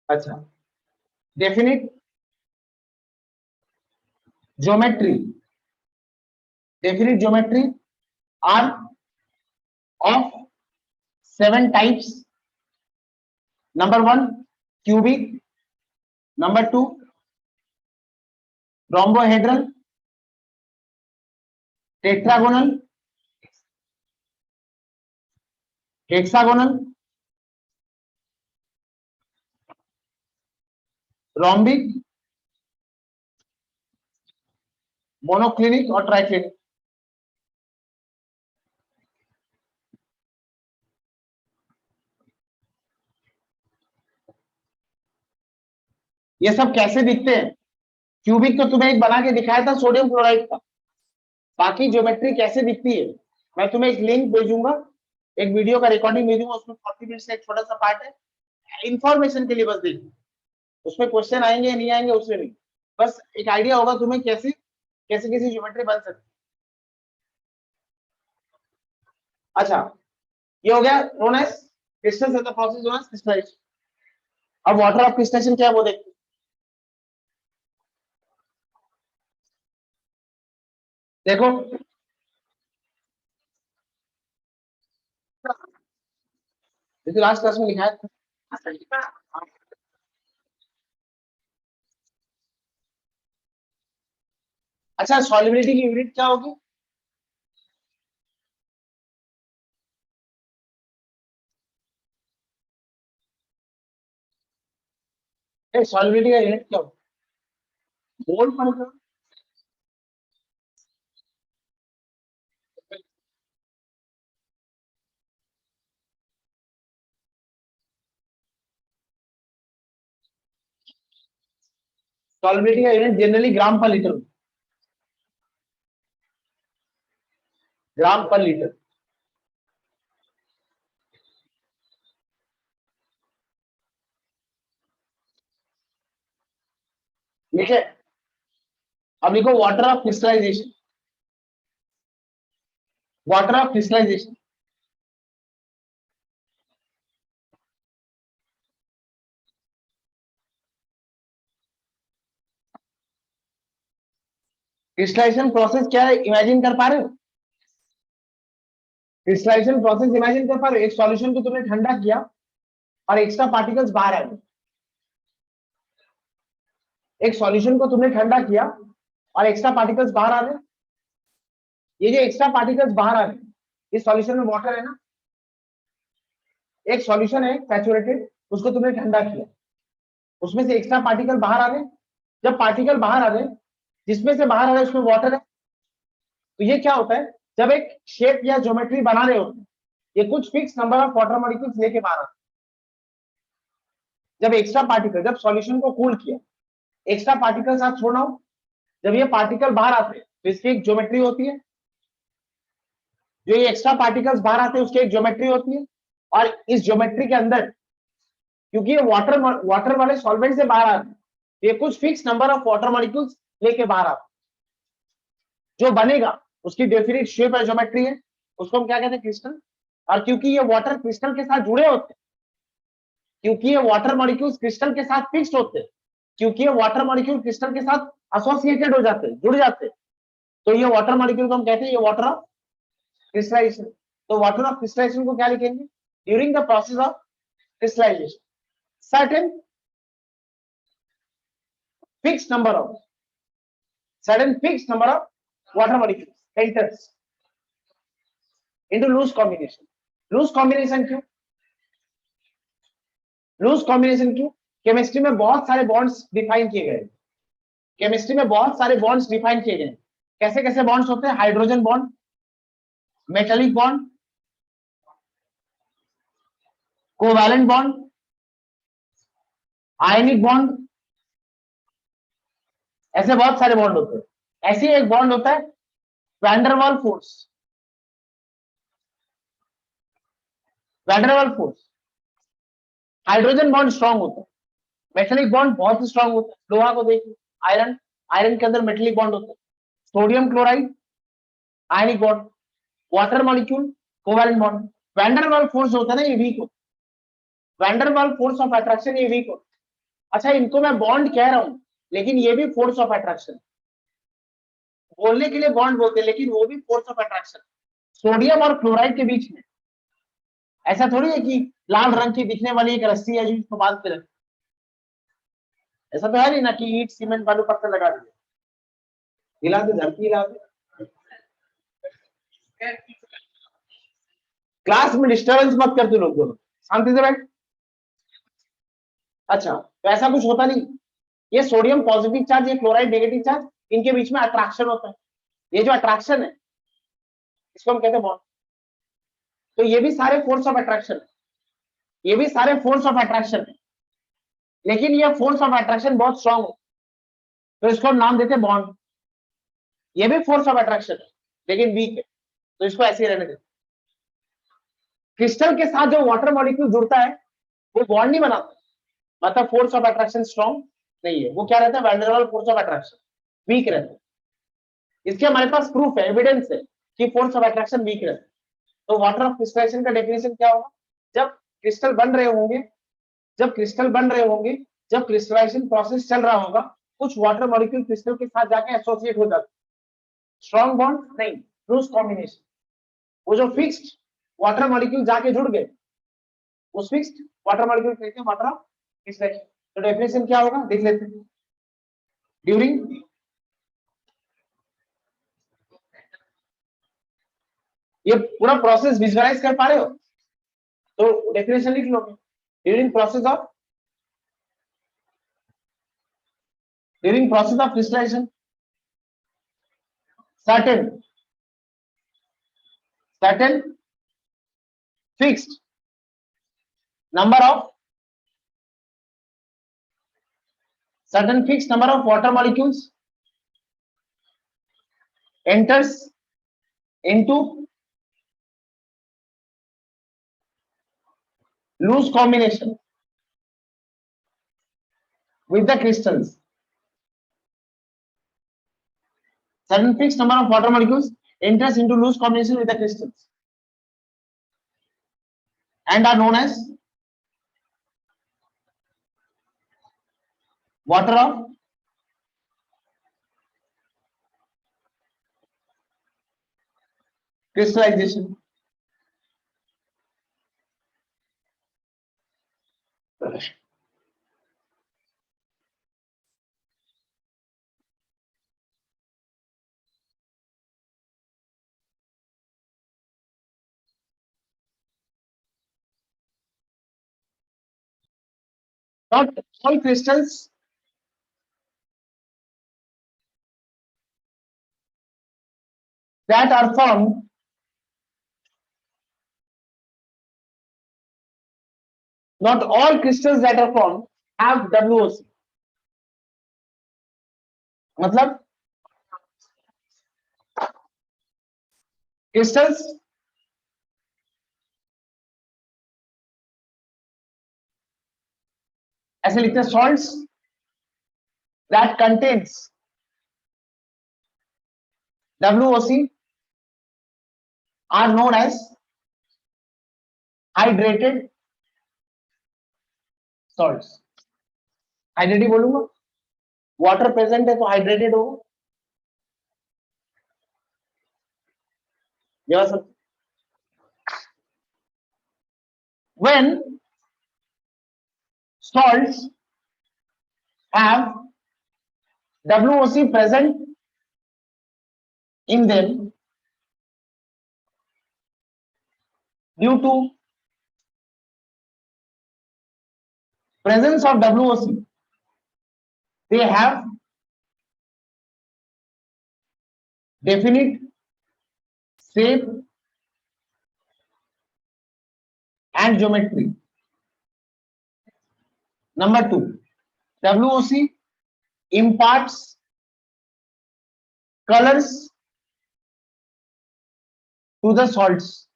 अच्छा, definite geometry are of 7 types. Number 1, cubic. Number 2, rhombohedral, tetragonal, hexagonal, rhombic, monoclinic और triclinic. ये सब कैसे दिखते हैं? Cubic तो तुम्हें एक बना के दिखाया था सोडियम क्लोराइड का, बाकी ज्योमेट्री कैसे दिखती है मैं तुम्हें एक लिंक भेजूंगा, एक वीडियो का रिकॉर्डिंग भेजूंगा, उसमें 40 मिनट से एक छोटा सा पार्ट है, इंफॉर्मेशन के लिए बस देखिए, उसमें क्वेश्चन आएंगे या नहीं आएंगे उससे नहीं, बस एक आइडिया होगा तुम्हें कैसे कैसे कैसे ज्योमेट्री बन सकती है। अच्छा, ये हो गया known as crystal set process known as crystallisation. अब वाटर ऑफ क्रिस्टलाइजेशन क्या है वो देखते हैं। देखो, जैसे लास्ट क्लास में लिखा है। अच्छा, सॉल्युबिलिटी की यूनिट क्या होगी? सॉल्युबिलिटी का यूनिट क्या होगा? मोल पर सॉल्युबिलिटी का यूनिट जनरली ग्राम पर लीटर, ग्राम पर लीटर। ठीक है, अब लिखो water of crystallisation, water of crystallisation. Crystallisation process क्या है इमेजिन कर पा रहे हो? क्रिस्टलाइजेशन प्रोसेस इमेजिन कर पा रहे हो? एक सॉल्यूशन को तुमने ठंडा किया और एक्स्ट्रा पार्टिकल्स बाहर आ गए। एक सॉल्यूशन को तुमने ठंडा किया और एक्स्ट्रा पार्टिकल्स बाहर आ गए। ये जो एक्स्ट्रा पार्टिकल्स बाहर आ गए इस सॉल्यूशन में वाटर है ना, एक सॉल्यूशन है सैचुरेटेड, उसको तुमने ठंडा किया, उसमें से एक्स्ट्रा पार्टिकल बाहर आ गए। जब पार्टिकल बाहर आ गए, जिसमें से बाहर आ रहे उसमें वाटर है, तो ये क्या होता है, जब एक शेप या ज्योमेट्री बना रहे होते हैं, ये कुछ fix number of water molecules लेके बाहर आते हैं। जब एक्स्ट्रा पार्टिकल, जब सॉल्यूशन को कूल किया, एक्स्ट्रा पार्टिकल साथ छोड़ना हो, जब ये पार्टिकल बाहर आते हैं तो इसकी एक ज्योमेट्री होती है, जो ये एक्स्ट्रा पार्टिकल्स बाहर आते हैं उसकी एक ज्योमेट्री होती है, और इस ज्योमेट्री के अंदर क्योंकि ये वाटर वाटर वाले सॉल्वेंट से बाहर आते हैं, ये कुछ fix number of water molecules लेके बाहर आते हैं। जो बनेगा उसकी डेफिनेट शेप है, ज्योमेट्री है, उसको हम क्या कहते हैं, क्रिस्टल। और क्योंकि ये वाटर क्रिस्टल के साथ जुड़े होते हैं, क्योंकि ये वाटर मॉलिक्यूल्स क्रिस्टल के साथ फिक्स्ड होते हैं, क्योंकि ये वाटर मॉलिक्यूल क्रिस्टल के साथ एसोसिएटेड हो जाते हैं, जुड़ जाते हैं, तो ये वाटर मॉलिक्यूल को हम कहते हैं ये वाटर ऑफ क्रिस्टलाइजेशन। तो वाटर ऑफ क्रिस्टलाइजेशन को क्या लिखेंगे? During the process of crystallisation certain fixed number of certain fixed number of water molecules enters into loose combination। loose combination क्यों? लूज कॉम्बिनेशन क्यों? केमिस्ट्री में बहुत सारे बॉन्ड्स डिफाइन किए गए, केमिस्ट्री में बहुत सारे बॉन्ड्स डिफाइन किए गए। कैसे कैसे बॉन्ड्स होते हैं? Hydrogen bond, metallic bond, covalent bond, ionic bond, ऐसे बहुत सारे बॉन्ड होते हैं। ऐसे एक बॉन्ड होता है van der Waals force, van der Waals force. Hydrogen bond strong होता है, मेटालिक बॉन्ड बहुत स्ट्रॉन्ग होता है। लोहा को देखिए, आयरन, आयरन के अंदर मेटालिक बॉन्ड होता है। Sodium chloride ionic bond, water molecule covalent bond. Van der Waals force होता है ना, ये वीक होता है, वैंडरवाल फोर्स ऑफ अट्रैक्शन ये वीक होता है। अच्छा, इनको मैं बॉन्ड कह रहा हूं, लेकिन ये भी फोर्स ऑफ अट्रैक्शन, बोलने के लिए बॉन्ड बोलते हैं लेकिन वो भी फोर्स ऑफ अट्रैक्शन। सोडियम और क्लोराइड के बीच में ऐसा थोड़ी है कि लाल रंग की दिखने वाली एक रस्सी है जो इसको बांध के रखे, ऐसा तो है नहीं ना कि ईट सीमेंट बालू पत्थर लगा दिया, हिला दे, धरती हिला दे। क्लास में डिस्टर्बेंस मत कर तू लोग दोनों, शांति से बैठ। अच्छा, तो ऐसा कुछ होता नहीं, ये सोडियम पॉजिटिव चार्ज, ये क्लोराइड नेगेटिव चार्ज, इनके बीच में अट्रैक्शन होता है। ये जो अट्रैक्शन है इसको हम कहते हैं बॉन्ड। तो ये भी सारे फोर्स ऑफ अट्रैक्शन है, ये भी सारे फोर्स ऑफ अट्रैक्शन है, लेकिन ये फोर्स ऑफ अट्रैक्शन बहुत स्ट्रांग हो तो इसको हम नाम देते हैं बॉन्ड। ये भी फोर्स ऑफ अट्रैक्शन है लेकिन वीक है, तो इसको ऐसे ही रहने देते। क्रिस्टल के साथ जो वाटर मॉलिक्यूल जुड़ता है वो बॉन्ड नहीं बनाता, मतलब फोर्स ऑफ अट्रैक्शन स्ट्रांग नहीं है, वो क्या रहता है van der Waals force of attraction, weak रहता है। इसके हमारे पास प्रूफ है, एविडेंस है कि फोर्स ऑफ अट्रैक्शन वीक रहता है। तो वाटर ऑफ क्रिस्टलाइजेशन का डेफिनेशन क्या होगा? जब क्रिस्टल बन रहे होंगे, जब क्रिस्टल बन रहे होंगे, जब क्रिस्टलाइजेशन प्रोसेस चल रहा होगा, कुछ वाटर मॉलिक्यूल क्रिस्टल के साथ जाके एसोसिएट हो जाते, स्ट्रॉन्ग बॉन्ड नहीं, लूज कॉम्बिनेशन। वो जो फिक्स्ड वाटर मॉलिक्यूल जाके जुड़ गए, उस फिक्स्ड वाटर मॉलिक्यूल कहते हैं वाटर ऑफ क्रिस्टलाइजेशन। तो डेफिनेशन क्या होगा देख लेते हैं। ड्यूरिंग ये पूरा प्रोसेस विजुअलाइज कर पा रहे हो तो डेफिनेशन लिख लो। During process of crystallization, certain fixed number of water molecules enters into loose combination with the crystals. Certain fixed number of water molecules enters into loose combination with the crystals and are known as water of crystallization. Not all crystals that are formed not all crystals that are formed have WOC. मतलब crystals ऐसे लिखते हैं salts that contains WOC are known as hydrated salts. Hydrated बोलूंगा, water present है तो hydrated होगा। When salts have WOC present in them due to presence of WOC, they have definite shape and geometry. Number 2, WOC imparts colors to the salts.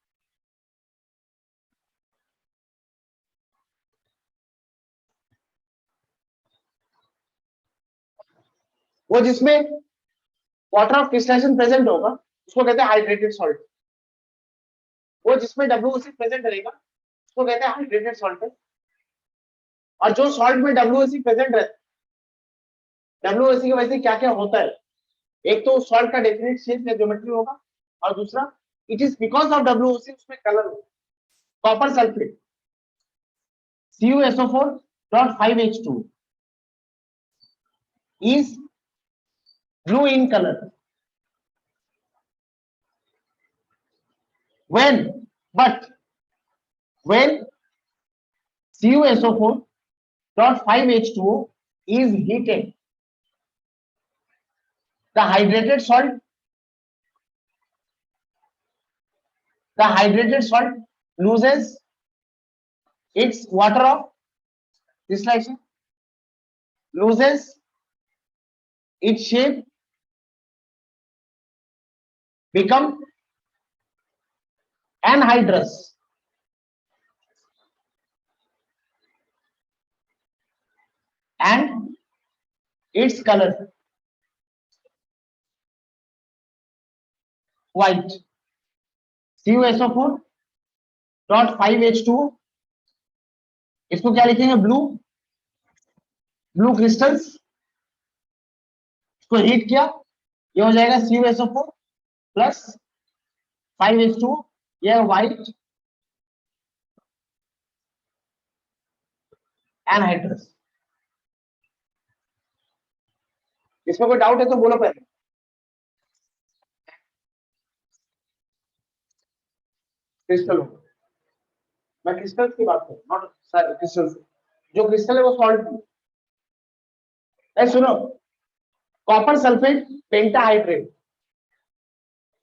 वो जिसमें water of crystallization present होगा उसको कहते हैं hydrated salt. वो जिसमें WOC present रहेगा उसको कहते हैं हाइड्रेटेड सॉल्ट। और जो सॉल्ट में WOC प्रेजेंट रहता है, WOC की वजह से क्या क्या होता है, एक तो सॉल्ट का डेफिनेट शेप या ज्योमेट्री होगा, और दूसरा it is because of WOC उसमें कलर होगा। Copper sulphate CuSO4.5H2 is blue in color when CuSO4.5H2O is heated, The hydrated salt loses its water of crystallization, loses its shape, become anhydrous, and its color white. CuSO4 dot 5H2, इसको क्या लिखेंगे? Blue crystals, इसको heat किया, ये हो जाएगा CuSO4 plus 5H2, ये white anhydrous. इसमें कोई डाउट है तो बोलो पहले। क्रिस्टल, मैं क्रिस्टल की बात करूं, नॉट क्रिस्टल। जो क्रिस्टल है वो सॉल्ट। सुनो, copper sulphate pentahydrate,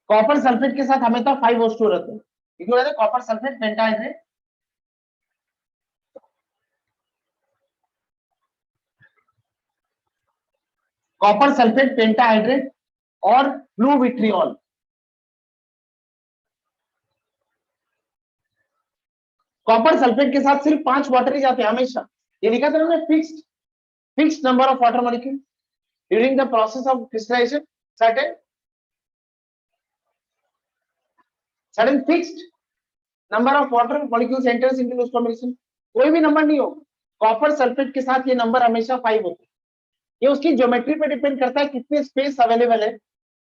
copper sulphate के साथ हमेशा 5H2 रहते हैं, क्योंकि रहते copper sulphate pentahydrate. Copper sulphate pentahydrate और ब्लू विट्रियोल, कॉपर सल्फेट के साथ सिर्फ 5 वाटर ही जाते हैं हमेशा। ये लिखा था ना, fixed number of water molecule during the process of crystallisation, certain fixed number of water molecules enters into this combination। कोई भी नंबर नहीं हो, कॉपर सल्फेट के साथ ये नंबर हमेशा 5 होता है। ये उसकी ज्योमेट्री पे डिपेंड करता है कितने स्पेस अवेलेबल है,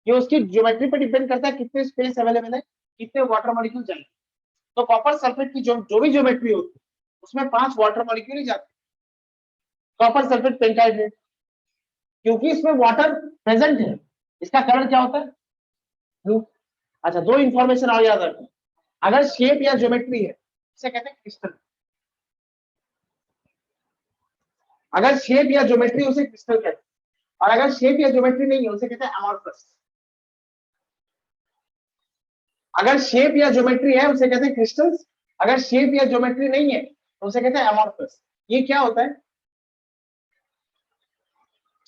ये उसकी ज्योमेट्री पे डिपेंड करता है कितने स्पेस अवेलेबल है, कितने वाटर मॉलिक्यूल चाहिए। तो कॉपर सल्फेट की जो भी ज्योमेट्री होती है उसमें 5 वाटर मॉलिक्यूल ही जाते हैं। कॉपर सल्फेट पेंटाहाइड्रेट, क्योंकि इसमें वाटर प्रेजेंट है, इसका कलर क्या होता है? ब्लू। अच्छा, 2 इंफॉर्मेशन और याद रखना, अगर शेप या ज्योमेट्री है इसे कहते हैं क्रिस्टल, अगर शेप या ज्योमेट्री उसे क्रिस्टल कहते हैं, और अगर शेप या ज्योमेट्री नहीं है उसे कहते हैं अमॉर्फस। अगर शेप या ज्योमेट्री है उसे कहते हैं क्रिस्टल्स, अगर शेप या ज्योमेट्री नहीं है तो उसे कहते हैं अमॉर्फस। ये क्या होता है?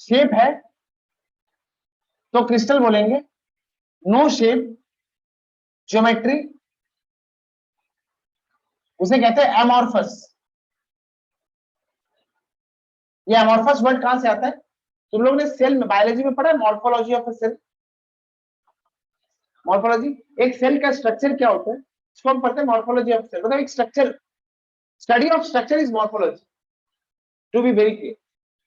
शेप है तो क्रिस्टल बोलेंगे, नो शेप ज्योमेट्री उसे कहते हैं अमॉर्फस। ये अमॉर्फस वर्ड कहां से आता है? तुम लोग ने सेल में, बायोलॉजी में पढ़ा है, morphology of a cell. Morphology, एक सेल का स्ट्रक्चर क्या होता है इसको हम पढ़ते हैं मॉर्फोलॉजी ऑफ सेल। मतलब एक structure, study of structure is morphology, to be very clear.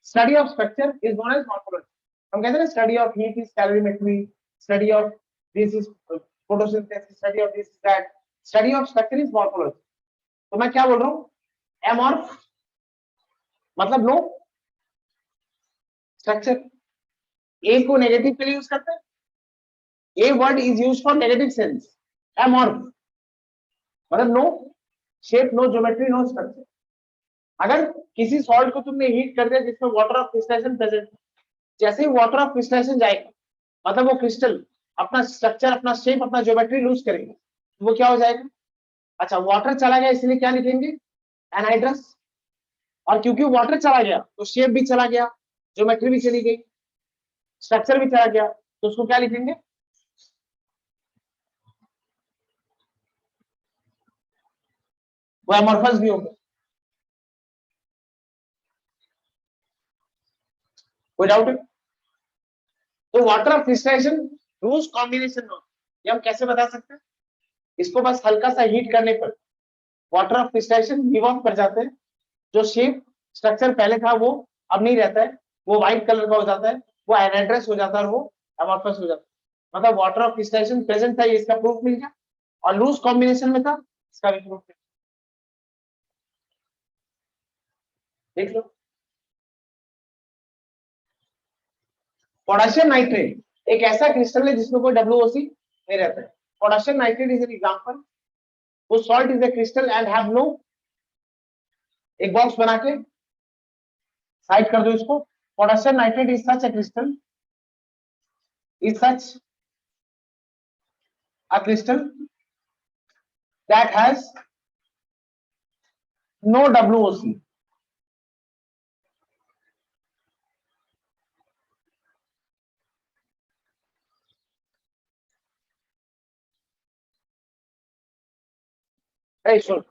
Study of structure is known as morphology. हम कहते हैं study of heat is calorimetry, study of this is photosynthesis, study of this is that, study of structure is morphology. तो मैं क्या बोल रहा हूँ? एमॉर्फ मतलब नो स्ट्रक्चर। ए को नेगेटिव के लिए यूज करते हैं, a word is use for negative sense. Amorph मतलब no shape, no geometry, no structure. अगर किसी सॉल्ट को तुमने हीट कर दिया जिसमें वाटर ऑफ क्रिस्टलाइजेशन प्रेजेंट, जैसे ही वाटर ऑफ क्रिस्टलाइजेशन जाएगा मतलब वो क्रिस्टल अपना स्ट्रक्चर, अपना शेप, अपना ज्योमेट्री लूज करेगा, तो वो क्या हो जाएगा? अच्छा, वाटर चला गया इसलिए क्या लिखेंगे? एनहाइड्रस। और क्योंकि वाटर चला गया तो शेप भी चला गया, ज्योमेट्री भी चली गई, स्ट्रक्चर भी चला गया, तो उसको क्या लिखेंगे? वो एमॉर्फस भी होगा। कोई डाउट है? तो water of crystallisation loose combination हो, ये हम कैसे बता सकते हैं? इसको बस हल्का सा हीट करने पर water of crystallization give off कर जाते हैं, जो शेप स्ट्रक्चर पहले था वो अब नहीं रहता है, वो व्हाइट कलर का हो जाता है, वो एनहाइड्रस हो जाता है और वो एमॉर्फस हो जाता है। मतलब वाटर ऑफ क्रिस्टलाइजेशन प्रेजेंट था, ये इसका प्रूफ मिल गया, और लूज कॉम्बिनेशन में था, इसका भी प्रूफ मिल गया। देख लो, पोटेशियम नाइट्रेट एक ऐसा क्रिस्टल है जिसमें कोई WOC नहीं रहता है। Potassium nitrate is an example, वो salt is a crystal and have no, एक बॉक्स बना के साइड कर दो इसको। Potassium nitrate is such a crystal is such a crystal that has no WOC. Hey, sure.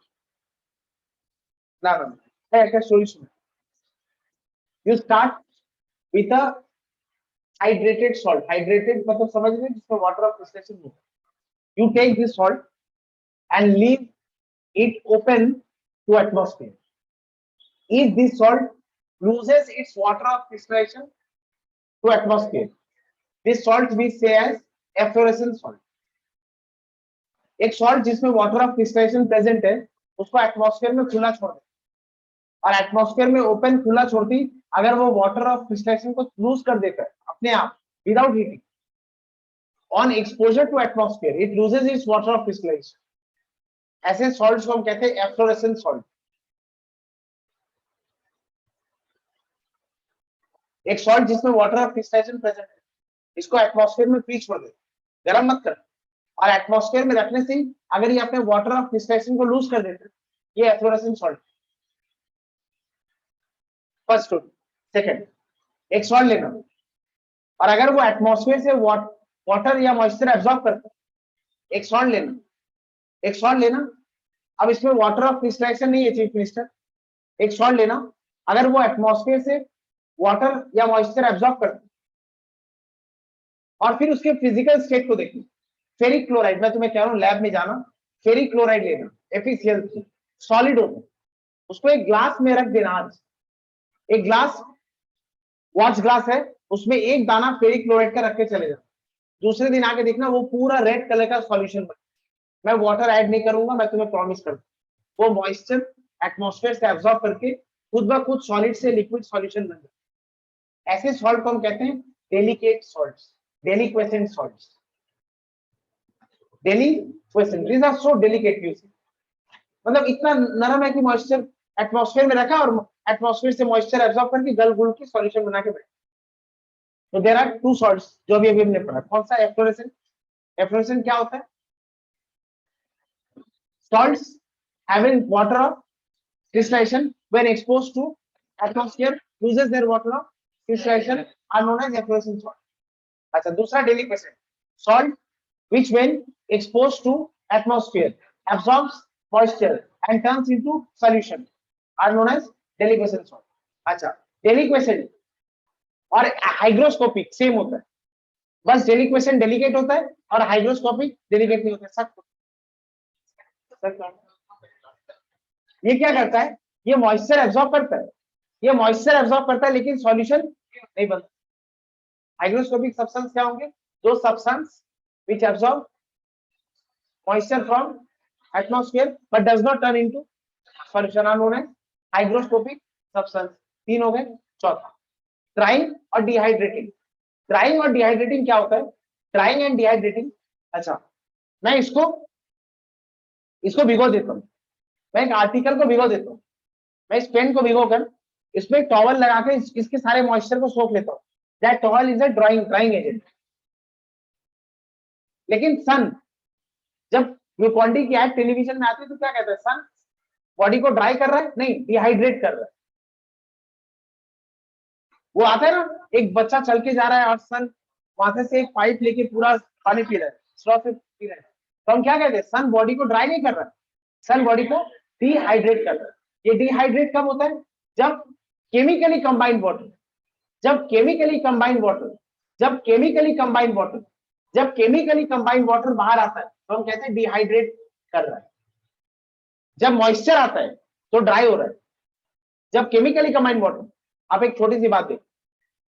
No. Hey, I can show you. You start with a hydrated salt. Hydrated मतलब समझ रहे हैं जिसमें water of crystallization हो. You take this salt and leave it open to atmosphere. If this salt loses its water of crystallization to atmosphere, this salt we say as efflorescent salt. एक salt जिसमें water of crystallization present है उसको atmosphere में खुला छोड़ दे और atmosphere में open खुला छोड़ती अगर वो वाटर ऑफ क्रिस्टलाइजेशन को लूज कर देता है अपने आप without heating on exposure to atmosphere it loses its water of crystallization ऐसे सॉल्ट्स को हम कहते हैं एफ्लोरेसेंट सॉल्ट एक सॉल्ट जिसमें वाटर ऑफ क्रिस्टलाइजेशन प्रेजेंट है इसको एटमॉस्फेयर में फ्री छोड़ दे गर्म मत कर और एटमॉस्फेयर में रखने से अगर ये अपने वाटर ऑफ क्रिस्टलाइजेशन को लूज कर देते ये एफ्लोरेसेंट सॉल्ट फर्स्ट सेकंड एक सॉल्ट लेना और अगर वो एटमॉस्फेयर से वाटर या मॉइस्चर एब्जॉर्ब करता एक सॉल्ट लेना अब इसमें वाटर ऑफ क्रिस्टलाइजेशन नहीं है चीफ मिनिस्टर एक सॉल्ट लेना अगर वो एटमॉस्फेयर से वाटर या मॉइस्चर एब्जॉर्ब करता और फिर उसके फिजिकल स्टेट को देखना फेरिक क्लोराइड मैं तुम्हें कह रहा हूं लैब में जाना फेरिक क्लोराइड लेना FeCl3 सॉलिड होता उसको एक ग्लास में रख देना आज एक ग्लास वॉच ग्लास है उसमें एक दाना फेरिक क्लोराइड का रख के चले जाना दूसरे दिन आके देखना वो पूरा रेड कलर का सॉल्यूशन बना मैं वाटर ऐड नहीं करूंगा मैं तुम्हें प्रॉमिस करता वो मॉइस्चर एटमॉस्फेयर से एब्जॉर्ब करके खुद ब खुद सॉलिड से लिक्विड सॉल्यूशन बन जाता ऐसे सॉल्ट को हम कहते हैं delicate salts deliquescent salts deliquescent these are so delicate you see मतलब इतना नरम है कि मॉइस्चर एटमॉस्फेयर में रखा और एटमॉस्फेयर से मॉइस्चर एब्जॉर्ब करके गल गुल के सॉल्यूशन बना के बैठे तो देयर आर टू सॉल्ट्स जो भी अभी हमने पढ़ा कौन सा एफ्लोरेसेंट क्या होता है salts having water of crystallization when exposed to atmosphere loses their water of crystallization are known as efflorescent salt अच्छा दूसरा deliquescent salt which when exposed to atmosphere absorbs moisture and turns into solution are known as delicquescent salt अच्छा delicquescent और hygroscopic same होता है बस delicquescent delicate होता है और hygroscopic delicate नहीं होता है सब ये क्या करता है ये मॉइस्चर एब्जॉर्ब करता है लेकिन सॉल्यूशन नहीं बनता हाइग्रोस्कोपिक सब्सटेंस क्या होंगे दो substance which absorb moisture from atmosphere but does not turn into solution are known as hygroscopic substance तीन हो गए चौथा drying और dehydrating क्या होता है ड्राइंग एंड डिहाइड्रेटिंग अच्छा मैं इसको भिगो देता हूँ मैं एक आर्टिकल को भिगो देता हूँ मैं इस पेन को भिगो कर इसमें एक टॉवल लगा के इसके सारे मॉइस्चर को सोख लेता हूँ that towel is a drying agent लेकिन सन जब ग्लूकोन-डी की एड टेलीविजन में आती है तो क्या कहता है सन बॉडी को ड्राई कर रहा है नहीं डिहाइड्रेट कर रहा है वो आता है ना एक बच्चा चल के जा रहा है और सन माथे से एक पाइप लेके पूरा पानी पी रहा है स्ट्रॉ से पी रहा है तो हम क्या कहते हैं सन बॉडी को ड्राई नहीं कर रहा है सन बॉडी को डिहाइड्रेट कर रहा है ये डिहाइड्रेट कब होता है जब केमिकली कंबाइंड वाटर बाहर आता है तो हम कहते हैं डिहाइड्रेट कर रहा है जब मॉइस्चर आता है तो ड्राई हो रहा है जब केमिकली कंबाइंड वाटर आप एक छोटी सी बात है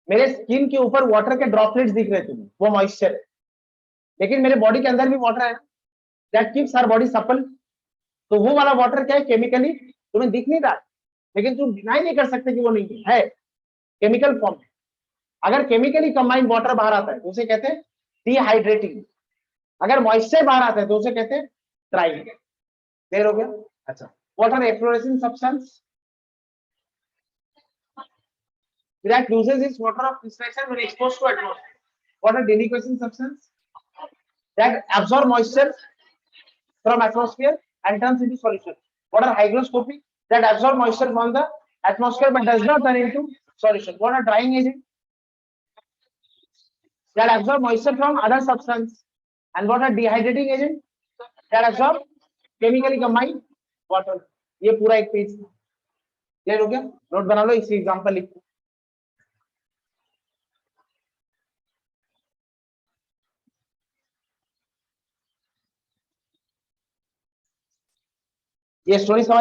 मेरे स्किन के ऊपर वाटर के ड्रॉपलेट्स दिख रहे थे वो मॉइस्चर है लेकिन मेरे बॉडी के अंदर भी वाटर है that keeps our body supple तो वो वाला वाटर क्या है केमिकली तुम्हें दिख नहीं रहा लेकिन तुम डिनाई नहीं कर सकते कि वो नहीं है केमिकल फॉर्म में अगर केमिकली कंबाइंड वाटर बाहर आता है तो उसे कहते हैं डिहाइड्रेटिंग अगर मॉइस्चर बाहर आता है तो उसे कहते हैं ड्राइंग क्लियर हो गया अच्छा what are efflorescent substance that loses its water of crystallization when exposed to atmosphere What are deliquescent substance that absorb moisture from atmosphere and turns into solution? What are hygroscopic that absorb moisture from the atmosphere but does not turn into solution? What are drying agent that absorb moisture from other substance? And what are dehydrating agent that absorb chemically combined water? ये पूरा एक page clear हो गया. Note बना लो, इसी example लिख. ये story समझ